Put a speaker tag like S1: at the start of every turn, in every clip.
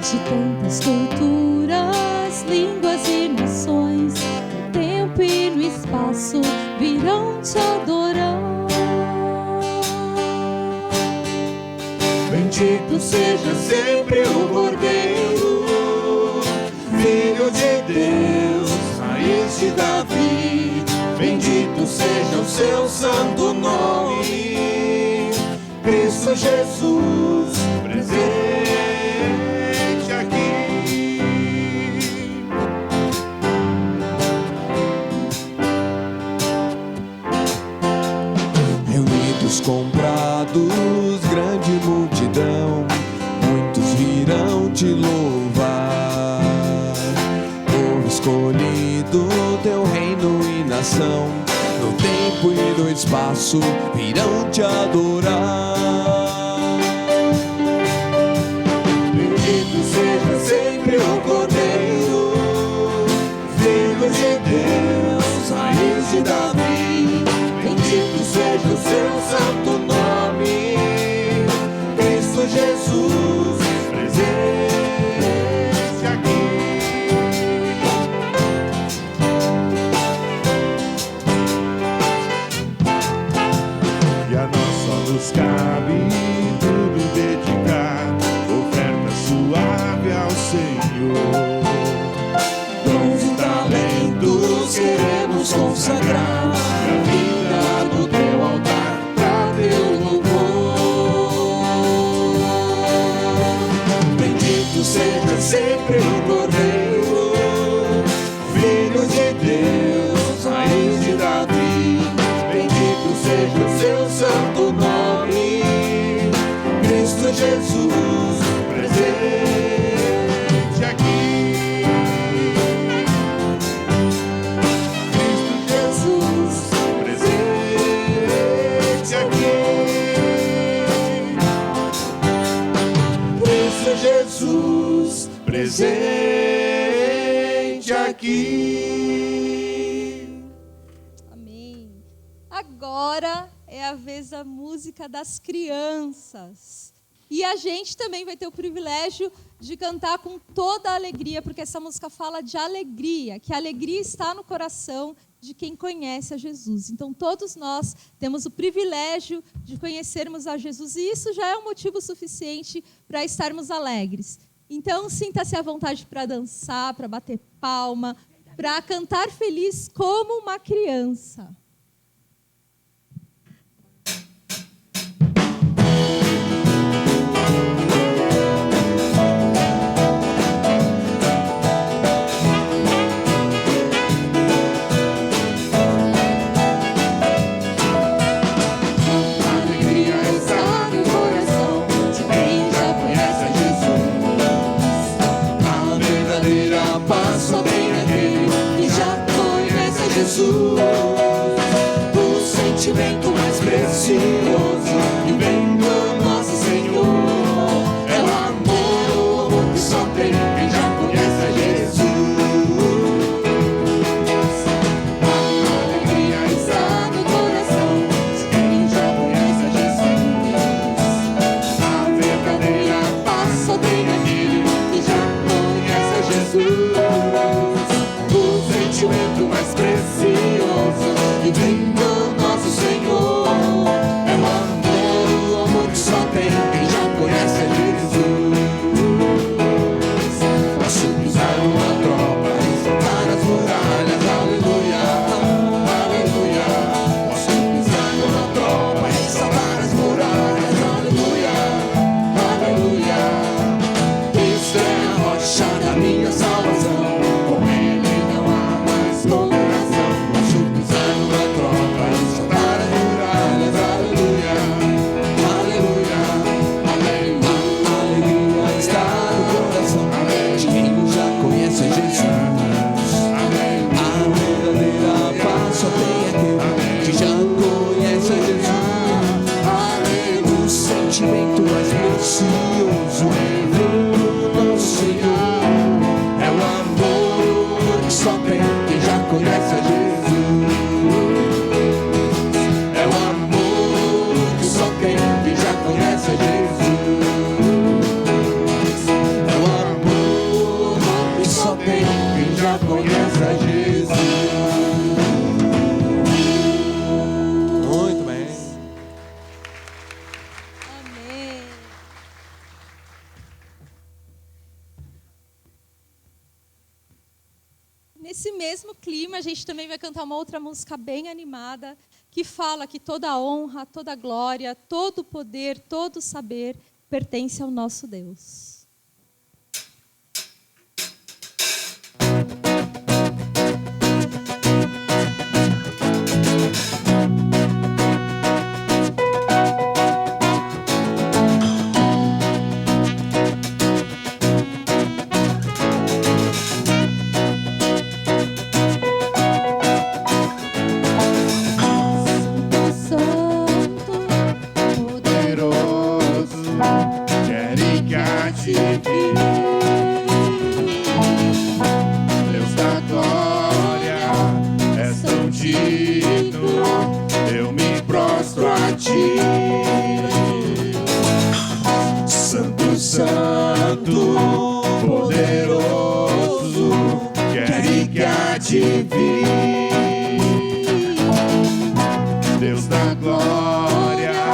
S1: De tantas culturas, línguas e nações, no tempo e no espaço virão te adorar.
S2: Bendito seja sempre o Cordeiro, Filho de Deus, raiz de Davi. Bendito seja o seu santo nome, Cristo Jesus, presente aqui. Reunidos, comprados, grande multidão, muitos virão te louvar. Povo escolhido, teu reino e nação, no tempo e no espaço virão te adorar. Bendito seja sempre o Cordeiro, Filho de Deus, raiz de Davi. Bendito seja o seu santo nome, Cristo Jesus, presente aqui. E a nós só nos cabe tudo dedicar, oferta suave ao Senhor. Dons e talentos queremos consagrar a vida do teu altar, pra teu louvor. Bendito seja sempre o Cordeiro, Filho de Deus, raiz de Davi. Bendito seja o seu santo nome, Cristo Jesus, presente aqui. Cristo Jesus, presente aqui. Cristo Jesus, presente aqui.
S1: Amém. Agora é a vez da música das crianças. E a gente também vai ter o privilégio de cantar com toda a alegria, porque essa música fala de alegria, que a alegria está no coração de quem conhece a Jesus. Então, todos nós temos o privilégio de conhecermos a Jesus, e isso já é um motivo suficiente para estarmos alegres. Então, sinta-se à vontade para dançar, para bater palma, para cantar feliz como uma criança.
S2: Jesus, o sentimento mais precioso que vem do nosso Senhor é o amor que só tem quem já conhece a Jesus. A alegria está no coração de quem já conhece a Jesus. A verdadeira paz só tem aquele que já conhece a Jesus. O sentimento mais precioso que vem do nosso Senhor
S1: nesse mesmo clima, a gente também vai cantar uma outra música bem animada, que fala que toda a honra, toda a glória, todo o poder, todo o saber pertence ao nosso Deus.
S3: Deus da glória,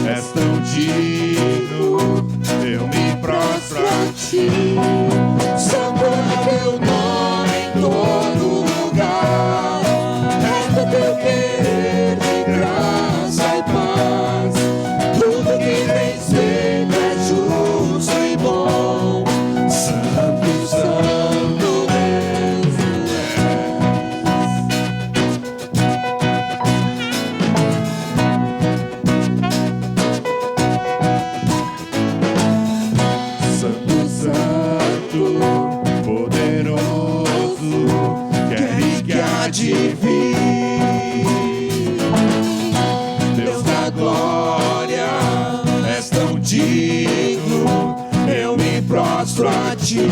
S3: és tão digno, eu me prostro a ti. Santo é teu nome em todo lugar, resto é teu querer de graça e paz. Tudo que tens feito é justo e bom. Santo, santo Deus tu és. Santo, santo, poderoso, quer e que há de vir. Deus da glória, és tão digno, eu me prostro a ti.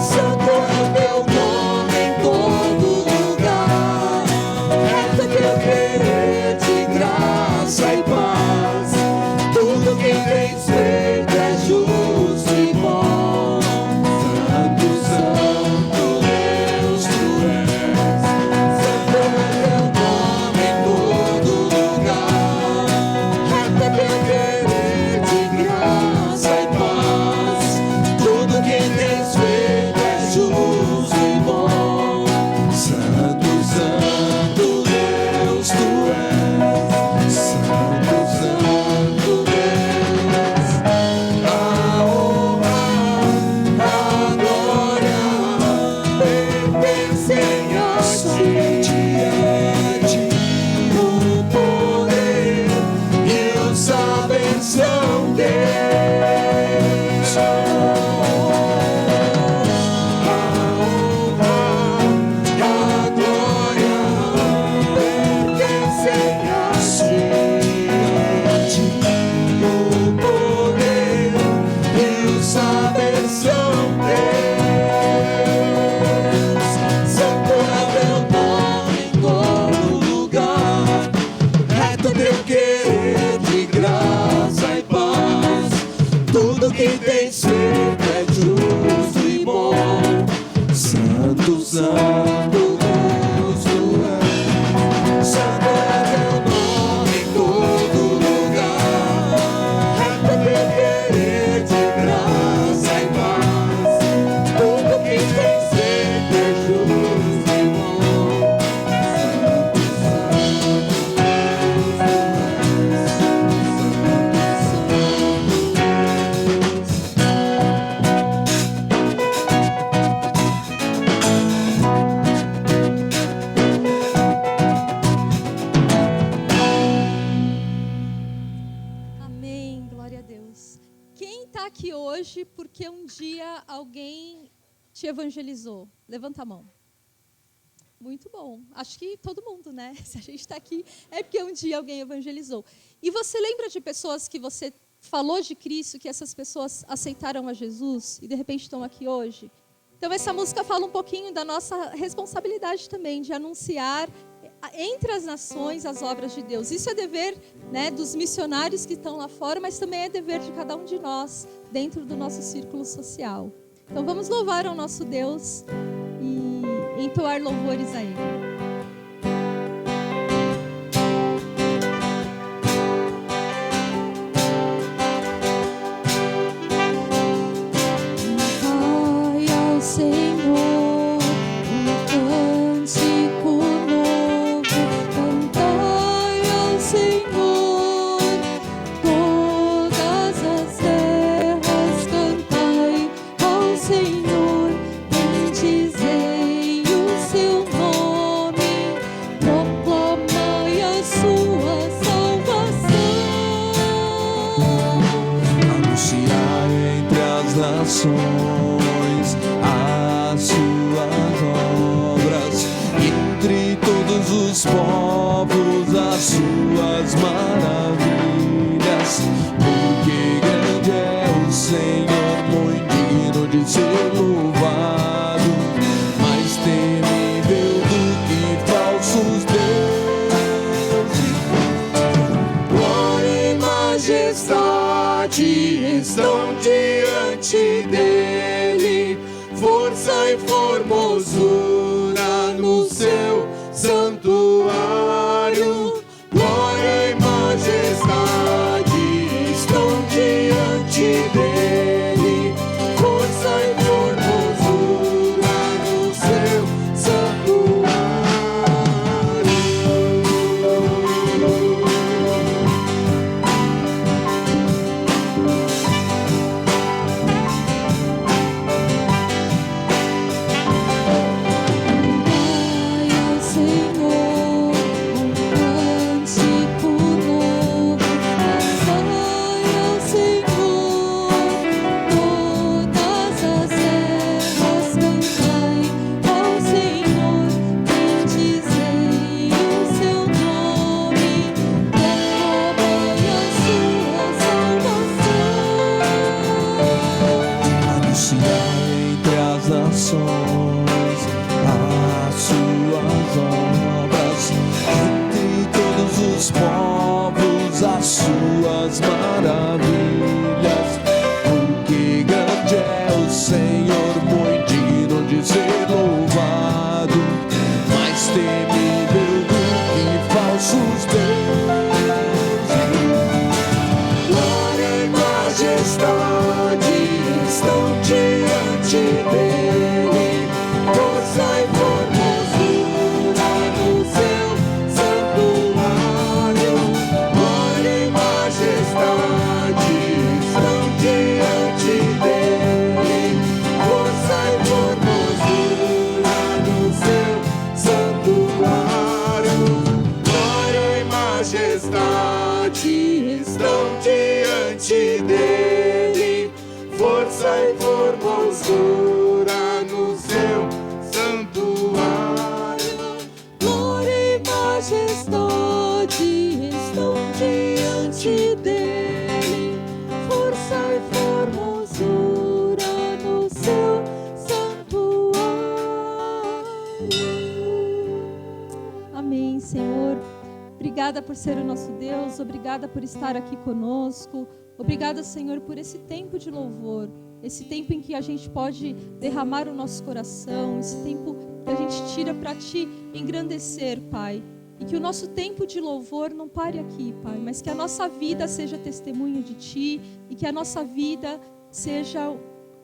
S3: Santo é teu nome em todo lugar, é teu querer de graça e paz. Tudo que tens feito é justo e bom. Santo, santo Deus tu és. Santo é teu nome em todo lugar, é teu querer de graça e paz. Tudo que tens feito é justo e bom. Santo, santo Deus tu és. Santo, santo Deus. A honra, a glória pertencem a ti. O poder e o saber são Deus. A honra, a glória pertencem a ti. O poder e o saber são Deus. Santo é teu nome em todo lugar, reto teu querer de graça e paz. Tudo que tens feito é justo e bom. Santo, santo Deus tu és. Santo é teu nome em todo lugar, reto teu querer de graça e paz. Tudo que tens feito é justo e bom.
S1: Amém, glória a Deus. Quem está aqui hoje porque um dia alguém te evangelizou? Levanta a mão. Muito bom. Acho que todo mundo, né? Se a gente está aqui, é porque um dia alguém evangelizou. E você lembra de pessoas que você falou de Cristo, que essas pessoas aceitaram a Jesus e de repente estão aqui hoje? Então essa música fala um pouquinho da nossa responsabilidade também, de anunciar entre as nações as obras de Deus. Isso é dever, né, dos missionários que estão lá fora, mas também é dever de cada um de nós, dentro do nosso círculo social. Então vamos louvar ao nosso Deus e entoar louvores a Ele.
S2: Pai ao Senhor, o
S3: nações as suas obras, entre todos os povos as suas maravilhas. Porque grande é o Senhor, muito digno de ser louvado, mais temível do que falsos deuses. Glória e majestade estão diante dele, força e formosura no seu santuário. Glória e majestade estão diante dele, força e formosura no seu santuário.
S1: Obrigada por ser o nosso Deus, obrigada por estar aqui conosco, obrigada, Senhor, por esse tempo de louvor, esse tempo em que a gente pode derramar o nosso coração, esse tempo que a gente tira para Te engrandecer, Pai. E que o nosso tempo de louvor não pare aqui, Pai, mas que a nossa vida seja testemunho de Ti e que a nossa vida seja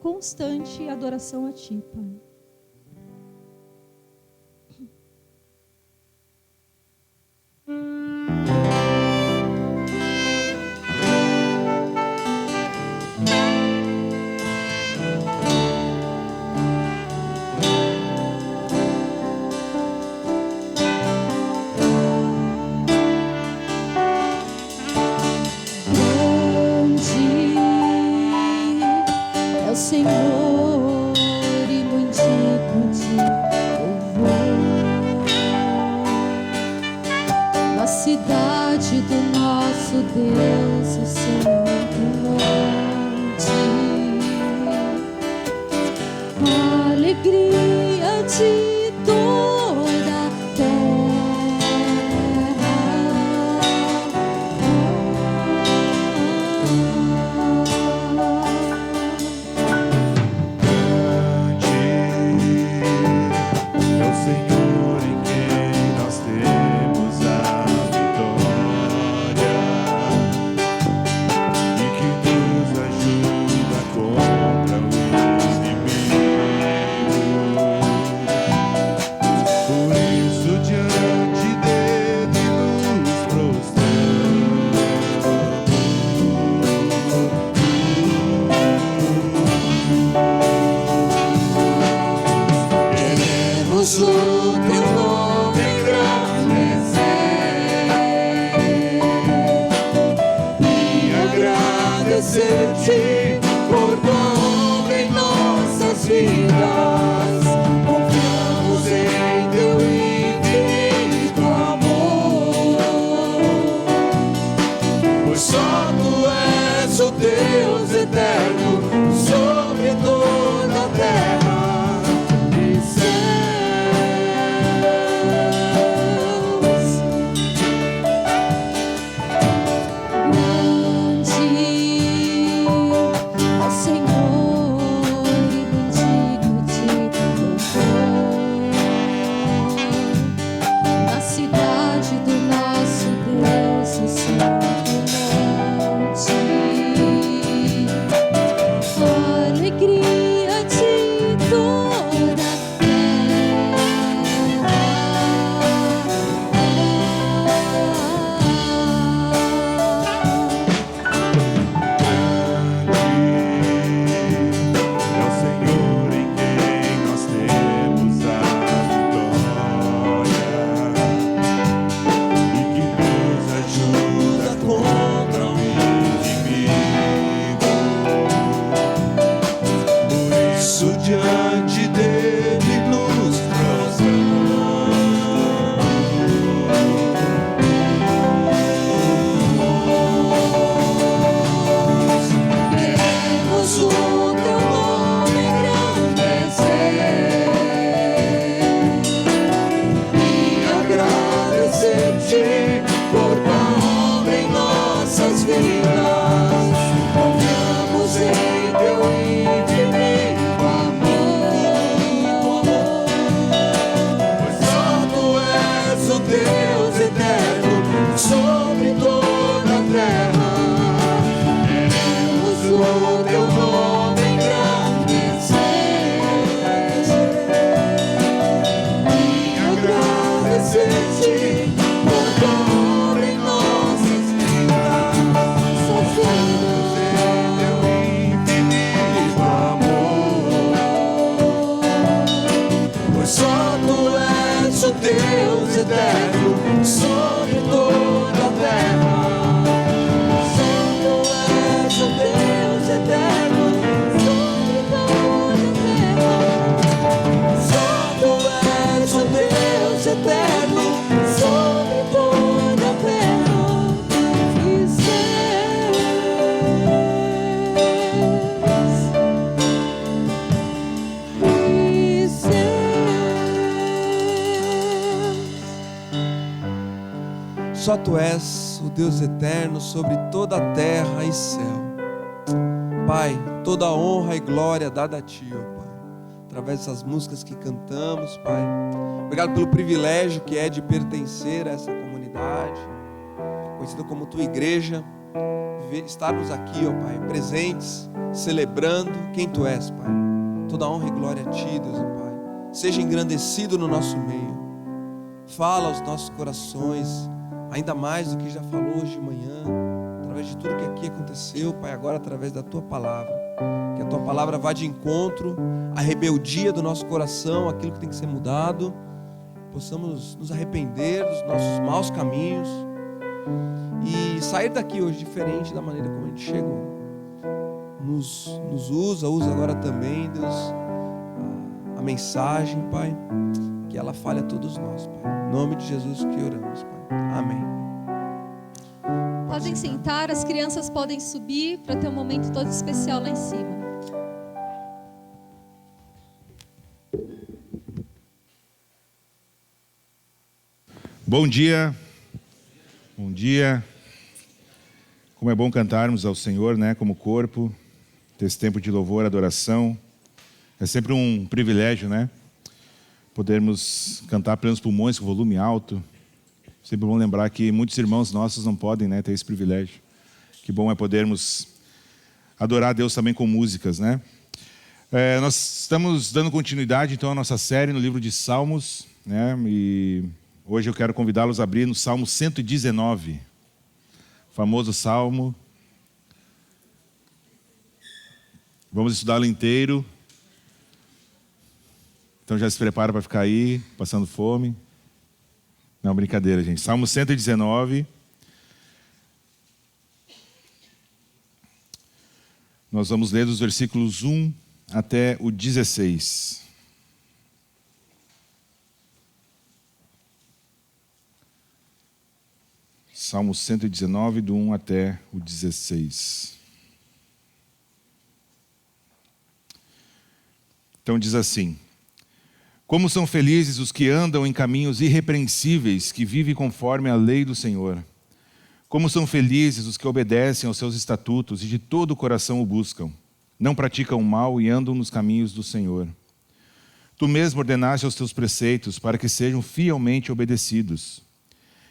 S1: constante adoração a Ti, Pai.
S2: Senhor, e muito digno de louvor, na cidade do nosso Deus, o santo monte, a alegria de toda a
S3: vidas. Confiamos em teu infinito amor, pois só tu és o Deus eterno sobre toda a terra e céus. Grande ó Senhor e bendigo te louvor na cidade do nosso Deus e santo monte. Alegria de toda a
S4: É o Senhor em quem nós temos a vitória e que nos ajuda contra o inimigo. Por isso diante dele nos prostramos. Queremos o teu nome engrandecer e agradecer-te por tua obra em nossas vidas. Confiamos em teu infinito amor, pois só tu és o Deus eterno sobre toda a terra. Queremos o teu nome engrandecer e agradecer-te por tua obra em nossas vidas. Confiamos em teu infinito amor, pois só tu és o Deus eterno sobre toda a terra. Só tu és o Deus eterno sobre toda a terra. Só tu és o Deus eterno sobre toda a terra e céus. E céus.
S3: Só tu és o Deus eterno sobre toda a terra e céu. Pai, toda a honra e glória dada a ti, ó Pai, através dessas músicas que cantamos, Pai. Obrigado pelo privilégio que é de pertencer a essa comunidade, conhecida como tua igreja, estarmos aqui, ó Pai, presentes, celebrando quem tu és, Pai. Toda a honra e glória a ti, Deus, ó Pai. Seja engrandecido no nosso meio. Fala aos nossos corações, ainda mais do que já falou hoje de manhã, através de tudo que aqui aconteceu, Pai, agora através da tua palavra. Que a tua palavra vá de encontro à rebeldia do nosso coração, aquilo que tem que ser mudado. Possamos nos arrepender dos nossos maus caminhos e sair daqui hoje diferente da maneira como a gente chegou. Nos usa agora também, Deus, a mensagem, Pai, que ela fale a todos nós, Pai. Em nome de Jesus que oramos, Pai. Amém.
S1: Podem sentar, as crianças podem subir para ter um momento todo especial lá em cima.
S4: Bom dia. Bom dia. Como é bom cantarmos ao Senhor, né, como corpo, ter esse tempo de louvor, adoração. É sempre um privilégio, né, podermos cantar a plenos pulmões com volume alto. Sempre bom lembrar que muitos irmãos nossos não podem, né, ter esse privilégio. Que bom é podermos adorar a Deus também com músicas, né? Nós estamos dando continuidade, então, à nossa série no livro de Salmos, né? E hoje eu quero convidá-los a abrir no Salmo 119, o famoso Salmo. Vamos estudá-lo inteiro. Então já se prepara para ficar aí, passando fome. Não, brincadeira, gente. Salmo 119. Nós vamos ler dos versículos 1 até o 16. Salmo 119, do 1 até o 16. Então diz assim: Como são felizes os que andam em caminhos irrepreensíveis, que vivem conforme a lei do Senhor. Como são felizes os que obedecem aos seus estatutos e de todo o coração o buscam. Não praticam o mal e andam nos caminhos do Senhor. Tu mesmo ordenaste os teus preceitos para que sejam fielmente obedecidos.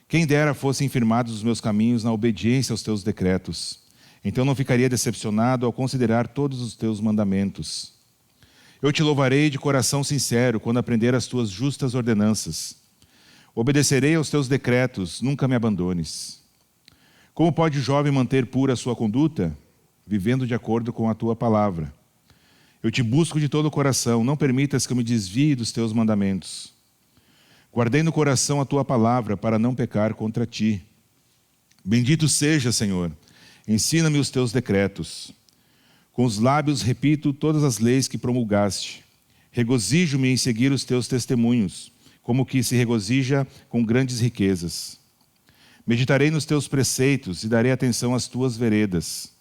S4: Quem dera fossem firmados os meus caminhos na obediência aos teus decretos. Então não ficaria decepcionado ao considerar todos os teus mandamentos. Eu te louvarei de coração sincero quando aprender as tuas justas ordenanças. Obedecerei aos teus decretos, nunca me abandones. Como pode o jovem manter pura a sua conduta? Vivendo de acordo com a tua palavra. Eu te busco de todo o coração, não permitas que eu me desvie dos teus mandamentos. Guardei no coração a tua palavra para não pecar contra ti. Bendito seja, Senhor, ensina-me os teus decretos. Com os lábios repito todas as leis que promulgaste. Regozijo-me em seguir os teus testemunhos, como que se regozija com grandes riquezas. Meditarei nos teus preceitos e darei atenção às tuas veredas.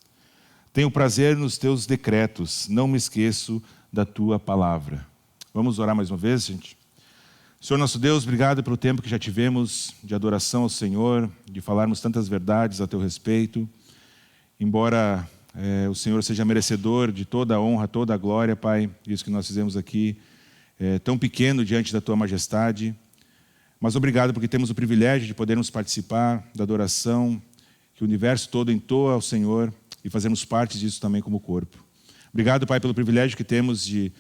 S4: Tenho prazer nos teus decretos, não me esqueço da tua palavra. Vamos orar mais uma vez, gente? Senhor nosso Deus, obrigado pelo tempo que já tivemos de adoração ao Senhor, de falarmos tantas verdades a teu respeito. Embora o Senhor seja merecedor de toda a honra, toda a glória, Pai, isso que nós fizemos aqui é tão pequeno diante da tua majestade. Mas obrigado porque temos o privilégio de podermos participar da adoração que o universo todo entoa ao Senhor e fazermos parte disso também como corpo. Obrigado, Pai, pelo privilégio que temos de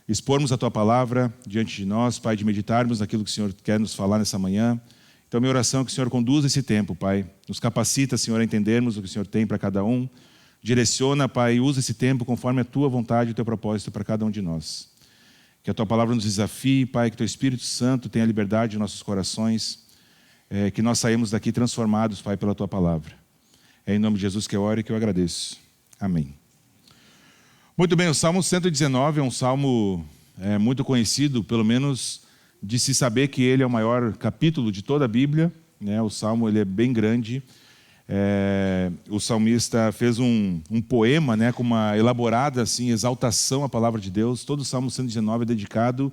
S4: expormos a tua palavra diante de nós, Pai, de meditarmos naquilo que o Senhor quer nos falar nessa manhã. Então, minha oração é que o Senhor conduza esse tempo, Pai. Nos capacita, Senhor, a entendermos o que o Senhor tem para cada um. Direciona, Pai, e usa esse tempo conforme a tua vontade e o teu propósito para cada um de nós. Que a tua palavra nos desafie, Pai, que o teu Espírito Santo tenha liberdade em nossos corações, que nós saímos daqui transformados, Pai, pela tua palavra. É em nome de Jesus que eu oro e que eu agradeço. Amém. Muito bem, o Salmo 119 é um salmo muito conhecido, pelo menos de se saber que ele é o maior capítulo de toda a Bíblia, né? O salmo ele é bem grande. O salmista fez um poema, né, com uma elaborada assim, exaltação à palavra de Deus. Todo o Salmo 119 é dedicado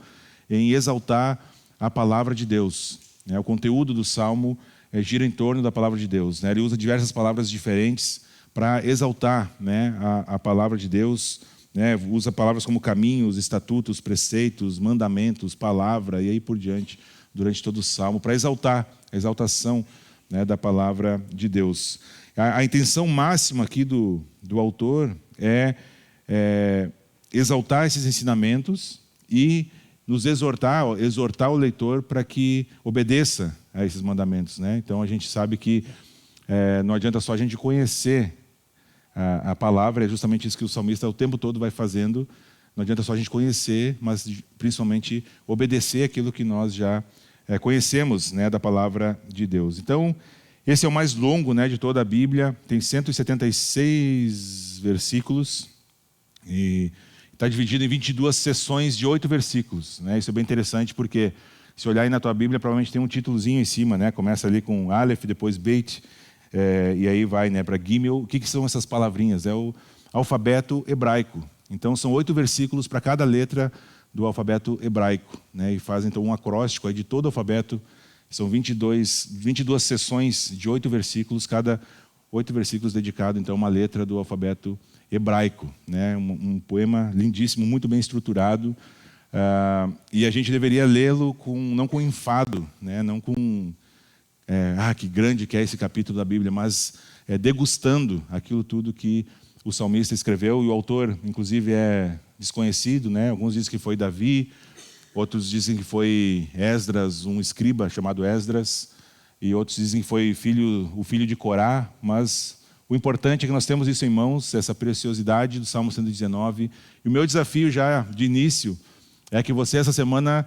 S4: em exaltar a palavra de Deus, né? O conteúdo do salmo gira em torno da palavra de Deus, né? Ele usa diversas palavras diferentes para exaltar, né, a palavra de Deus, né? Usa palavras como caminhos, estatutos, preceitos, mandamentos, palavra e aí por diante durante todo o salmo para exaltar a exaltação, né, da palavra de Deus. A intenção máxima aqui do autor é exaltar esses ensinamentos e nos exortar o leitor para que obedeça a esses mandamentos, né? Então a gente sabe que não adianta só a gente conhecer a palavra, é justamente isso que o salmista o tempo todo vai fazendo. Não adianta só a gente conhecer, mas principalmente obedecer aquilo que nós já conhecemos, né, da palavra de Deus. Então, esse é o mais longo, né, de toda a Bíblia, tem 176 versículos e está dividido em 22 sessões de 8 versículos, né? Isso é bem interessante porque se olhar aí na tua Bíblia, provavelmente tem um títulozinho em cima, né? Começa ali com Aleph, depois Beit, e aí vai, né, para Gimel. O que são essas palavrinhas? É o alfabeto hebraico. Então são 8 versículos para cada letra do alfabeto hebraico, né? E fazem então um acróstico aí de todo o alfabeto. São 22 sessões de 8 versículos, cada 8 versículos dedicado então a uma letra do alfabeto hebraico, né? Um poema lindíssimo, muito bem estruturado, e a gente deveria lê-lo não com enfado, né? Não com que grande que é esse capítulo da Bíblia, mas degustando aquilo tudo que o salmista escreveu, e o autor, inclusive, é desconhecido, né? Alguns dizem que foi Davi, outros dizem que foi Esdras, um escriba chamado Esdras, e outros dizem que foi o filho de Corá, mas o importante é que nós temos isso em mãos, essa preciosidade do Salmo 119, e o meu desafio já de início é que você essa semana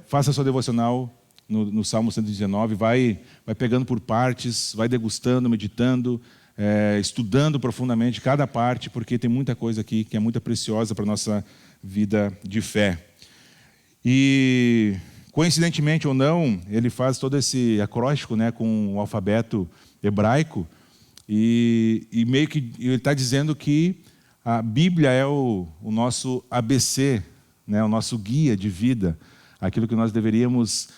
S4: faça a sua devocional no Salmo 119, vai pegando por partes, vai degustando, meditando, estudando profundamente cada parte, porque tem muita coisa aqui que é muito preciosa para a nossa vida de fé. E, coincidentemente ou não, ele faz todo esse acróstico, né, com o alfabeto hebraico, e meio que ele está dizendo que a Bíblia é o nosso ABC, né, o nosso guia de vida, aquilo que nós deveríamos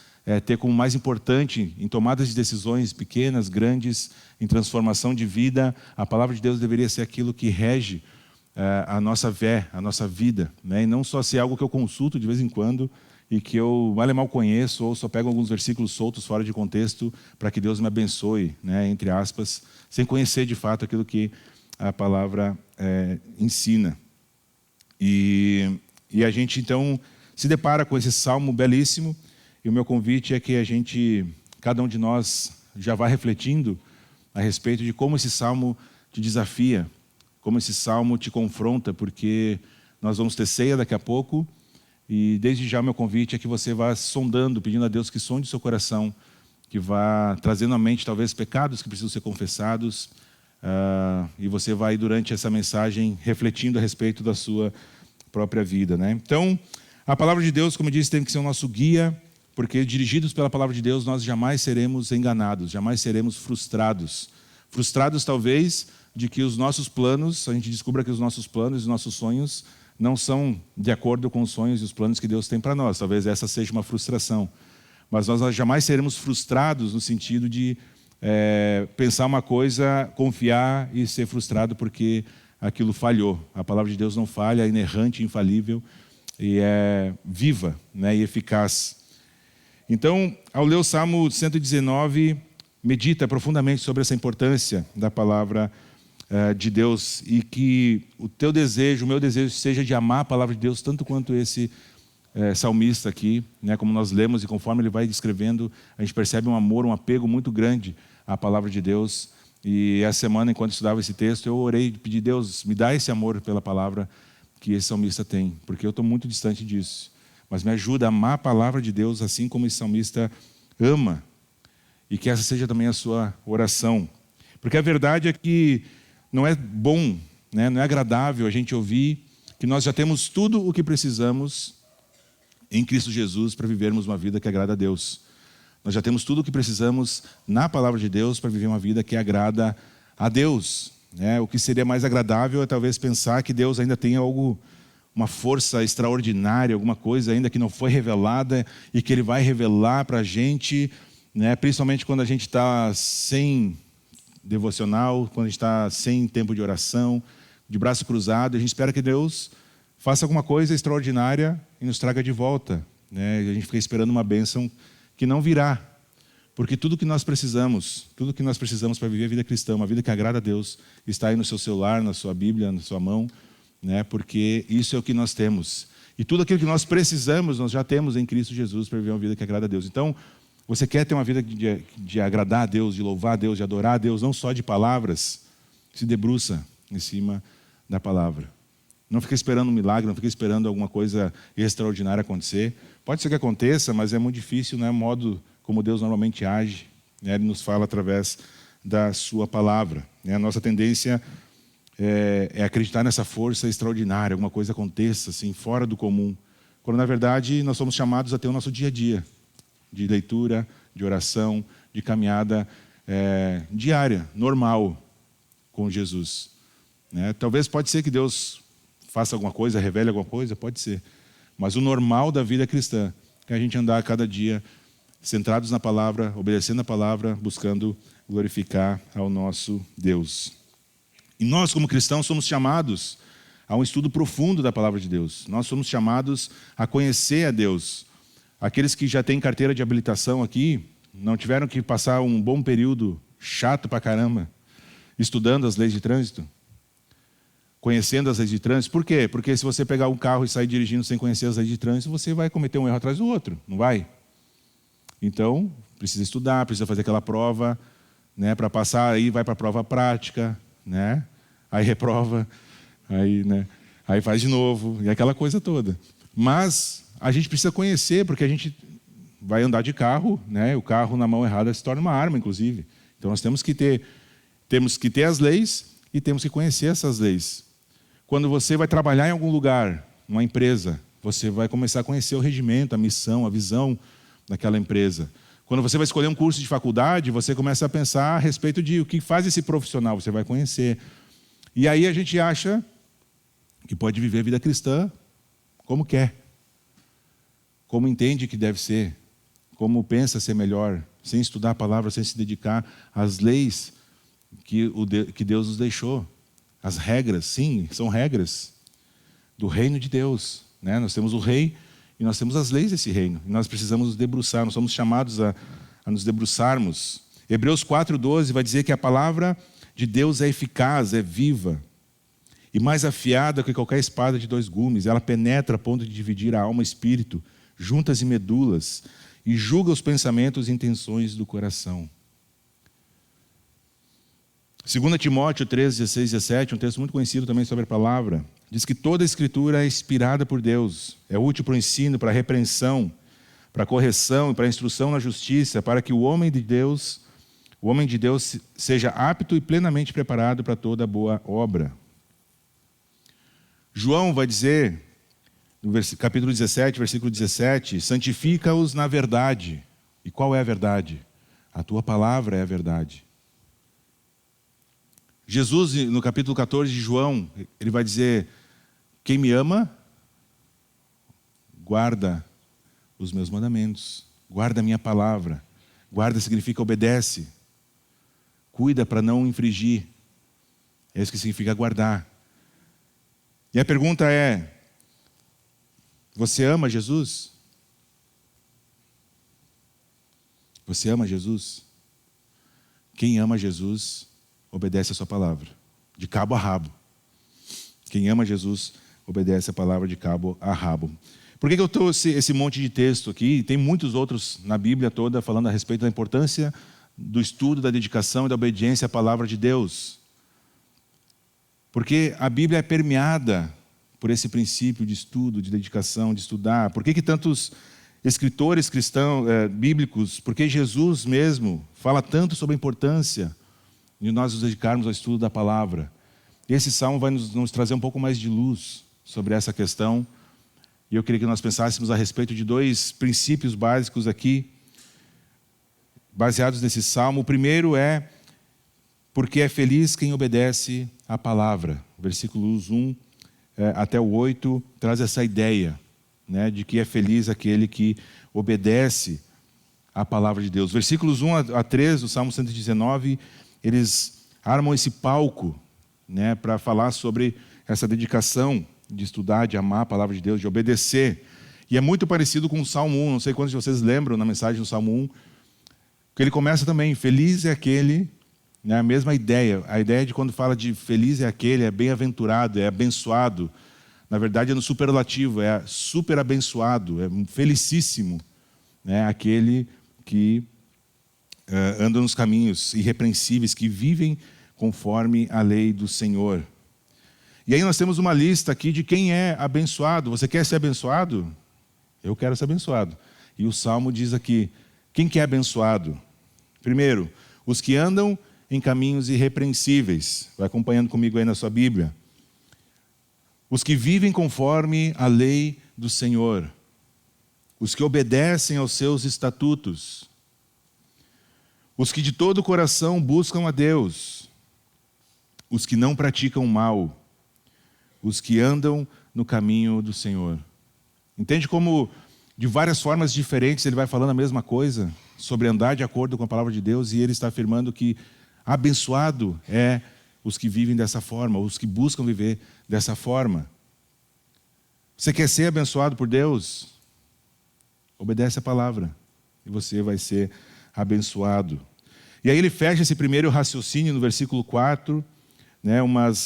S4: ter como mais importante em tomadas de decisões pequenas, grandes, em transformação de vida. A palavra de Deus deveria ser aquilo que rege a nossa fé, a nossa vida, né? E não só ser algo que eu consulto de vez em quando e que eu mal e mal conheço, ou só pego alguns versículos soltos fora de contexto para que Deus me abençoe, né, entre aspas, sem conhecer de fato aquilo que a palavra ensina. E a gente então se depara com esse salmo belíssimo, e o meu convite é que cada um de nós já vá refletindo a respeito de como esse salmo te desafia, como esse salmo te confronta, porque nós vamos ter ceia daqui a pouco, e desde já o meu convite é que você vá sondando, pedindo a Deus que sonde o seu coração, que vá trazendo à mente talvez pecados que precisam ser confessados, e você vai durante essa mensagem refletindo a respeito da sua própria vida, né? Então, a palavra de Deus, como eu disse, tem que ser o nosso guia, porque dirigidos pela palavra de Deus, nós jamais seremos enganados, jamais seremos frustrados. Frustrados, talvez, de que os nossos planos, a gente descubra que os nossos planos e os nossos sonhos não são de acordo com os sonhos e os planos que Deus tem para nós. Talvez essa seja uma frustração. Mas nós jamais seremos frustrados no sentido de pensar uma coisa, confiar e ser frustrado porque aquilo falhou. A palavra de Deus não falha, é inerrante, infalível e é viva, né, e eficaz. Então, ao ler o Salmo 119, medita profundamente sobre essa importância da palavra de Deus, e que o teu desejo, o meu desejo, seja de amar a palavra de Deus tanto quanto esse salmista aqui, né, como nós lemos, e conforme ele vai descrevendo, a gente percebe um amor, um apego muito grande à palavra de Deus. E essa semana, enquanto estudava esse texto, eu orei e pedi: Deus, me dá esse amor pela palavra que esse salmista tem, porque eu estou muito distante disso. Mas me ajuda a amar a palavra de Deus assim como esse salmista ama. E que essa seja também a sua oração. Porque a verdade é que não é bom, né, não é agradável a gente ouvir que nós já temos tudo o que precisamos em Cristo Jesus para vivermos uma vida que agrada a Deus. Nós já temos tudo o que precisamos na palavra de Deus para viver uma vida que agrada a Deus, né? O que seria mais agradável é talvez pensar que Deus ainda tem algo, uma força extraordinária, alguma coisa ainda que não foi revelada e que Ele vai revelar para a gente, né? Principalmente quando a gente está sem devocional, quando a gente está sem tempo de oração, de braço cruzado, a gente espera que Deus faça alguma coisa extraordinária e nos traga de volta, né? A gente fica esperando uma bênção que não virá, porque tudo que nós precisamos para viver a vida cristã, uma vida que agrada a Deus, está aí no seu celular, na sua Bíblia, na sua mão, né? Porque isso é o que nós temos. E tudo aquilo que nós precisamos, nós já temos em Cristo Jesus para viver uma vida que agrada a Deus. Então, você quer ter uma vida de agradar a Deus, de louvar a Deus, de adorar a Deus, não só de palavras, se debruça em cima da palavra. Não fica esperando um milagre, não fica esperando alguma coisa extraordinária acontecer. Pode ser que aconteça, mas é muito difícil, não é o modo como Deus normalmente age, né? Ele nos fala através da sua palavra, né? A nossa tendência é acreditar nessa força extraordinária, alguma coisa aconteça assim, fora do comum, quando na verdade nós somos chamados a ter o nosso dia a dia, de leitura, de oração, de caminhada diária, normal com Jesus, né? Talvez pode ser que Deus faça alguma coisa, revele alguma coisa, pode ser, mas o normal da vida cristã é a gente andar a cada dia centrados na palavra, obedecendo a palavra, buscando glorificar ao nosso Deus. E nós, como cristãos, somos chamados a um estudo profundo da palavra de Deus. Nós somos chamados a conhecer a Deus. Aqueles que já têm carteira de habilitação aqui, não tiveram que passar um bom período chato pra caramba, estudando as leis de trânsito, conhecendo as leis de trânsito. Por quê? Porque se você pegar um carro e sair dirigindo sem conhecer as leis de trânsito, você vai cometer um erro atrás do outro, não vai? Então, precisa estudar, precisa fazer aquela prova, né, para passar, aí vai para a prova prática, né? Aí reprova, aí faz de novo, e aquela coisa toda. Mas a gente precisa conhecer, porque a gente vai andar de carro, né? O carro na mão errada se torna uma arma, inclusive. Então nós temos que ter Temos que ter as leis e temos que conhecer essas leis. Quando você vai trabalhar em algum lugar, uma empresa, você vai começar a conhecer o regimento, a missão, a visão daquela empresa. Quando você vai escolher um curso de faculdade, você começa a pensar a respeito de o que faz esse profissional, você vai conhecer. E aí a gente acha que pode viver a vida cristã como quer, como entende que deve ser, como pensa ser melhor, sem estudar a palavra, sem se dedicar às leis que Deus nos deixou. As regras, sim, são regras do reino de Deus, né? Nós temos o rei e nós temos as leis desse reino. E nós precisamos nos debruçar, nós somos chamados a nos debruçarmos. Hebreus 4:12 vai dizer que a palavra de Deus é eficaz, é viva e mais afiada que qualquer espada de 2 gumes. Ela penetra a ponto de dividir a alma e espírito, juntas e medulas, e julga os pensamentos e intenções do coração. 2 Timóteo 3, 16 e 17, um texto muito conhecido também sobre a palavra, diz que toda a Escritura é inspirada por Deus, é útil para o ensino, para a repreensão, para a correção e para a instrução na justiça, para que o homem de Deus seja apto e plenamente preparado para toda boa obra. João vai dizer, no capítulo 17, versículo 17, santifica-os na verdade. E qual é a verdade? A tua palavra é a verdade. Jesus, no capítulo 14 de João, ele vai dizer, quem me ama, guarda os meus mandamentos, guarda a minha palavra. Guarda significa obedece, cuida para não infringir. É isso que significa guardar. E a pergunta é, você ama Jesus? Você ama Jesus? Quem ama Jesus obedece a sua palavra, de cabo a rabo. Quem ama Jesus obedece a palavra de cabo a rabo. Por que eu trouxe esse monte de texto aqui? Tem muitos outros na Bíblia toda falando a respeito da importância do estudo, da dedicação e da obediência à palavra de Deus. Porque a Bíblia é permeada por esse princípio de estudo, de dedicação, de estudar. Por que tantos escritores cristãos, bíblicos, porque Jesus mesmo fala tanto sobre a importância de nós nos dedicarmos ao estudo da palavra? Esse salmo vai nos trazer um pouco mais de luz sobre essa questão. E eu queria que nós pensássemos a respeito de 2 princípios básicos aqui, baseados nesse salmo. O primeiro é, porque é feliz quem obedece à palavra. Versículos 1 até o 8 traz essa ideia, né, de que é feliz aquele que obedece à palavra de Deus. Versículos 1 a 3 do Salmo 119, eles armam esse palco, né, para falar sobre essa dedicação de estudar, de amar a palavra de Deus, de obedecer. E é muito parecido com o Salmo 1, não sei quantos de vocês lembram na mensagem do Salmo 1, que ele começa também, feliz é aquele, né, a mesma ideia, a ideia de quando fala de feliz é aquele, é bem-aventurado, é abençoado, na verdade é no superlativo, é super abençoado, é felicíssimo, né, aquele que anda nos caminhos irrepreensíveis, que vivem conforme a lei do Senhor. E aí nós temos uma lista aqui de quem é abençoado. Você quer ser abençoado? Eu quero ser abençoado. E o Salmo diz aqui, quem que é abençoado? Primeiro, os que andam em caminhos irrepreensíveis. Vai acompanhando comigo aí na sua Bíblia. Os que vivem conforme a lei do Senhor. Os que obedecem aos seus estatutos. Os que de todo o coração buscam a Deus. Os que não praticam o mal. Os que andam no caminho do Senhor. Entende como, de várias formas diferentes, ele vai falando a mesma coisa sobre andar de acordo com a palavra de Deus, e ele está afirmando que abençoado é os que vivem dessa forma, os que buscam viver dessa forma. Você quer ser abençoado por Deus? Obedece a palavra e você vai ser abençoado. E aí ele fecha esse primeiro raciocínio no versículo 4, né,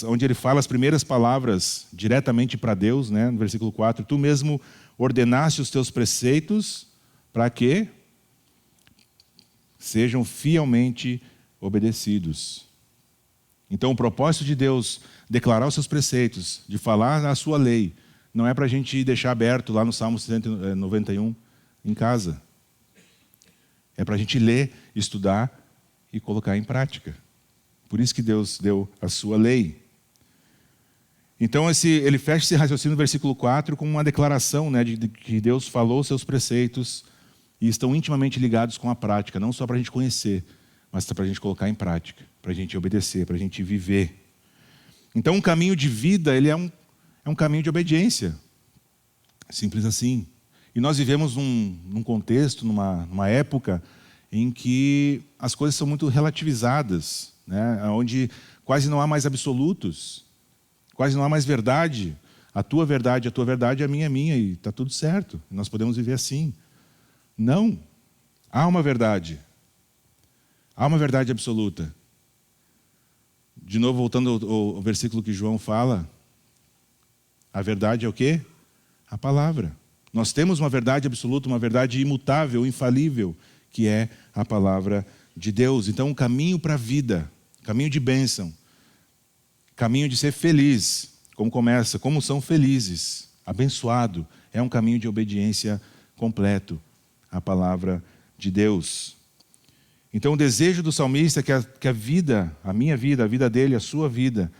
S4: onde ele fala as primeiras palavras diretamente para Deus, né, no versículo 4, tu mesmo ordenaste os teus preceitos para que sejam fielmente obedecidos. Então o propósito de Deus declarar os seus preceitos, de falar a sua lei, não é para a gente deixar aberto lá no Salmo 191 em casa. É para a gente ler, estudar e colocar em prática. Por isso que Deus deu a sua lei. Então ele fecha esse raciocínio no versículo 4 com uma declaração, né, de que Deus falou seus preceitos e estão intimamente ligados com a prática, não só para a gente conhecer, mas para a gente colocar em prática, para a gente obedecer, para a gente viver. Então um caminho de vida, ele é um caminho de obediência. Simples assim. E nós vivemos num contexto, numa época em que as coisas são muito relativizadas, né? Onde quase não há mais absolutos, quase não há mais verdade. A tua verdade é a minha, e está tudo certo. Nós podemos viver assim. Não. Há uma verdade. Há uma verdade absoluta. De novo, voltando ao versículo que João fala, a verdade é o quê? A palavra. Nós temos uma verdade absoluta, uma verdade imutável, infalível, que é a palavra de Deus. Então, um caminho para a vida, caminho de bênção, caminho de ser feliz, como são felizes, abençoado, é um caminho de obediência completo à palavra de Deus. Então, o desejo do salmista é que a vida, a minha vida, a vida dele, a sua vida,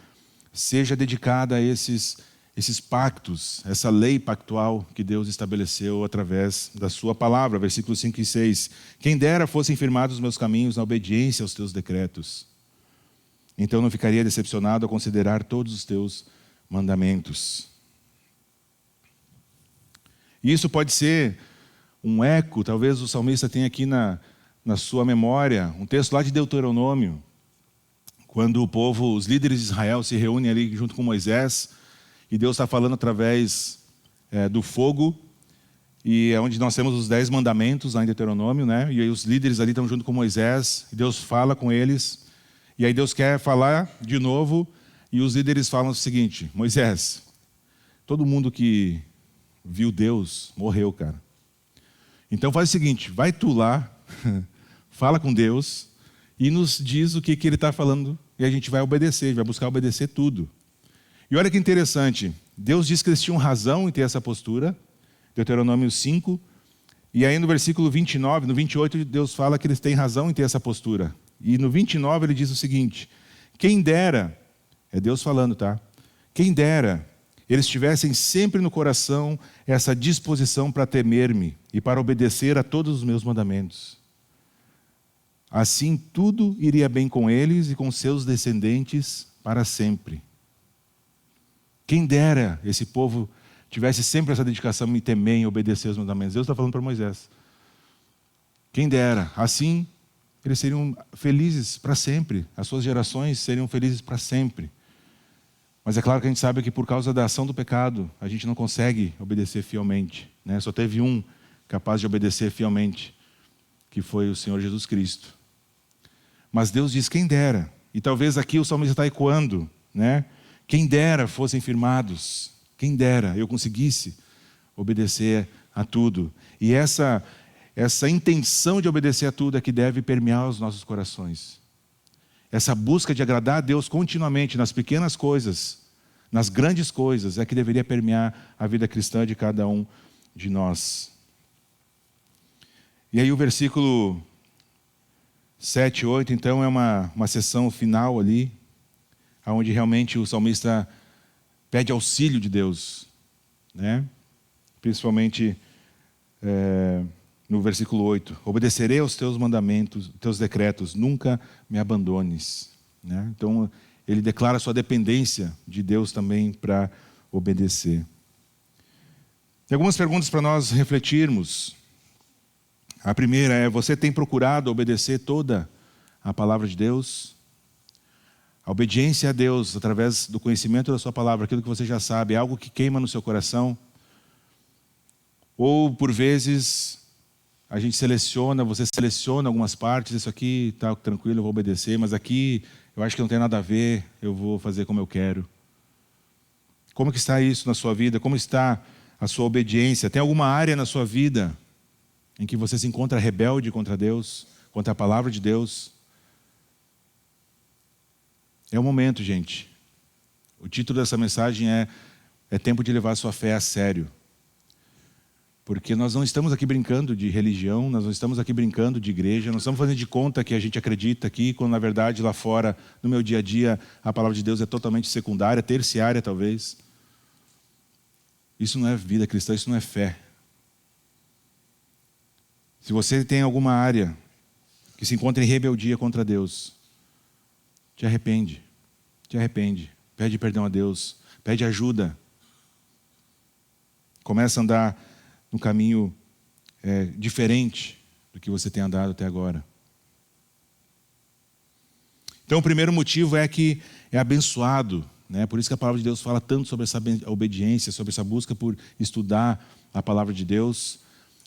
S4: seja dedicada a esses pactos, essa lei pactual que Deus estabeleceu através da sua palavra. Versículos 5 e 6. Quem dera fossem firmados os meus caminhos na obediência aos teus decretos. Então não ficaria decepcionado ao considerar todos os teus mandamentos. E isso pode ser um eco, talvez o salmista tenha aqui na sua memória, um texto lá de Deuteronômio, quando o povo, os líderes de Israel se reúnem ali junto com Moisés, e Deus está falando através do fogo, e é onde nós temos os 10 mandamentos lá em Deuteronômio, né? E aí os líderes ali estão junto com Moisés, e Deus fala com eles, e aí Deus quer falar de novo, e os líderes falam o seguinte: Moisés, todo mundo que viu Deus morreu, cara. Então faz o seguinte, vai tu lá, fala com Deus, e nos diz o que Ele está falando, e a gente vai obedecer, vai buscar obedecer tudo. E olha que interessante, Deus diz que eles tinham razão em ter essa postura, Deuteronômio 5, e aí no versículo 29, no 28, Deus fala que eles têm razão em ter essa postura. E no 29 ele diz o seguinte: quem dera, é Deus falando, tá? Quem dera eles tivessem sempre no coração essa disposição para temer-me e para obedecer a todos os meus mandamentos. Assim tudo iria bem com eles e com seus descendentes para sempre. Quem dera esse povo tivesse sempre essa dedicação em me temer, em obedecer aos mandamentos. Deus está falando para Moisés. Quem dera. Assim, eles seriam felizes para sempre. As suas gerações seriam felizes para sempre. Mas é claro que a gente sabe que por causa da ação do pecado, a gente não consegue obedecer fielmente, né? Só teve um capaz de obedecer fielmente, que foi o Senhor Jesus Cristo. Mas Deus diz, quem dera. E talvez aqui o salmista está ecoando, né? Quem dera fossem firmados, quem dera eu conseguisse obedecer a tudo. E essa intenção de obedecer a tudo é que deve permear os nossos corações. Essa busca de agradar a Deus continuamente nas pequenas coisas, nas grandes coisas, é que deveria permear a vida cristã de cada um de nós. E aí o versículo 7 e 8, então, é uma sessão final ali, onde realmente o salmista pede auxílio de Deus, né? Principalmente no versículo 8, obedecerei aos teus mandamentos, teus decretos, nunca me abandones, né? Então ele declara sua dependência de Deus também para obedecer. Tem algumas perguntas para nós refletirmos. A primeira é: você tem procurado obedecer toda a palavra de Deus? A obediência a Deus, através do conhecimento da sua palavra, aquilo que você já sabe, é algo que queima no seu coração? Ou, por vezes, você seleciona algumas partes, isso aqui está tranquilo, eu vou obedecer, mas aqui eu acho que não tem nada a ver, eu vou fazer como eu quero. Como que está isso na sua vida? Como está a sua obediência? Tem alguma área na sua vida em que você se encontra rebelde contra Deus, contra a palavra de Deus? É o momento, gente. O título dessa mensagem é tempo de levar a sua fé a sério. Porque nós não estamos aqui brincando de religião, nós não estamos aqui brincando de igreja, nós estamos fazendo de conta que a gente acredita aqui, quando na verdade lá fora, no meu dia a dia, a palavra de Deus é totalmente secundária, terciária talvez. Isso não é vida cristã, isso não é fé. Se você tem alguma área que se encontra em rebeldia contra Deus, te arrepende, pede perdão a Deus, pede ajuda. Começa a andar num caminho diferente do que você tem andado até agora. Então o primeiro motivo é que é abençoado, né? Por isso que a palavra de Deus fala tanto sobre essa obediência, sobre essa busca por estudar a palavra de Deus.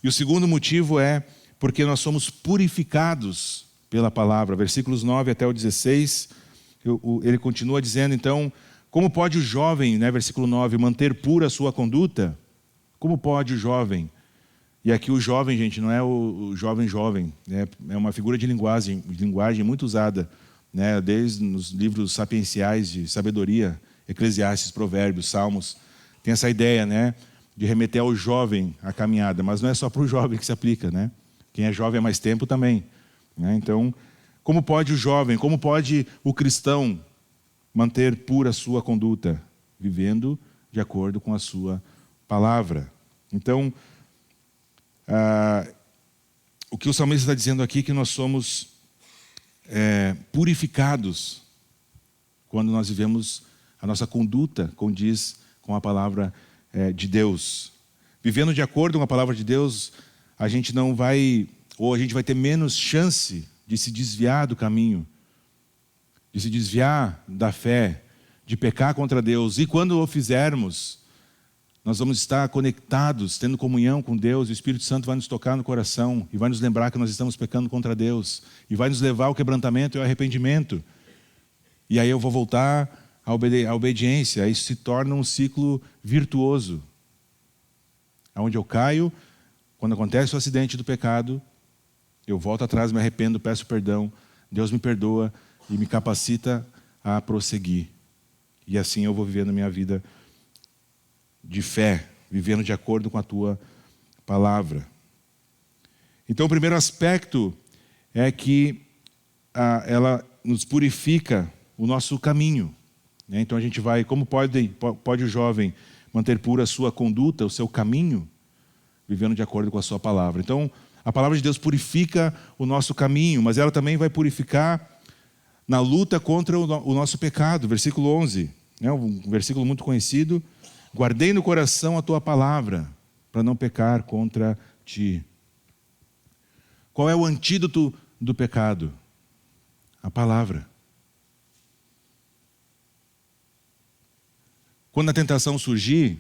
S4: E o segundo motivo é porque nós somos purificados pela palavra. Versículos 9 até o 16, ele continua dizendo, então, como pode o jovem, né, versículo 9, manter pura a sua conduta? Como pode o jovem? E aqui o jovem, gente, não é o jovem, né? É uma figura de linguagem muito usada, né? Desde nos livros sapienciais de sabedoria, Eclesiastes, Provérbios, Salmos. Tem essa ideia, né, de remeter ao jovem a caminhada, mas não é só para o jovem que se aplica, né? Quem é jovem há mais tempo também, né? Então, como pode o jovem, como pode o cristão manter pura a sua conduta? Vivendo de acordo com a sua palavra. Então, o que o salmista está dizendo aqui é que nós somos purificados quando nós vivemos a nossa conduta condiz com a palavra de Deus. Vivendo de acordo com a palavra de Deus, a gente não vai, ou a gente vai ter menos chance de se desviar do caminho, de se desviar da fé, de pecar contra Deus. E quando o fizermos, nós vamos estar conectados, tendo comunhão com Deus, e o Espírito Santo vai nos tocar no coração e vai nos lembrar que nós estamos pecando contra Deus e vai nos levar ao quebrantamento e ao arrependimento. E aí eu vou voltar à obediência. Isso se torna um ciclo virtuoso, onde eu caio, quando acontece o acidente do pecado, eu volto atrás, me arrependo, peço perdão, Deus me perdoa e me capacita a prosseguir. E assim eu vou vivendo a minha vida de fé, vivendo de acordo com a tua palavra. Então o primeiro aspecto é que ela nos purifica o nosso caminho, né? Então a gente vai, como pode o jovem manter pura a sua conduta, o seu caminho, vivendo de acordo com a sua palavra. Então a palavra de Deus purifica o nosso caminho, mas ela também vai purificar na luta contra o nosso pecado. Versículo 11, né? Um versículo muito conhecido. Guardei no coração a tua palavra, para não pecar contra ti. Qual é o antídoto do pecado? A palavra. Quando a tentação surgir,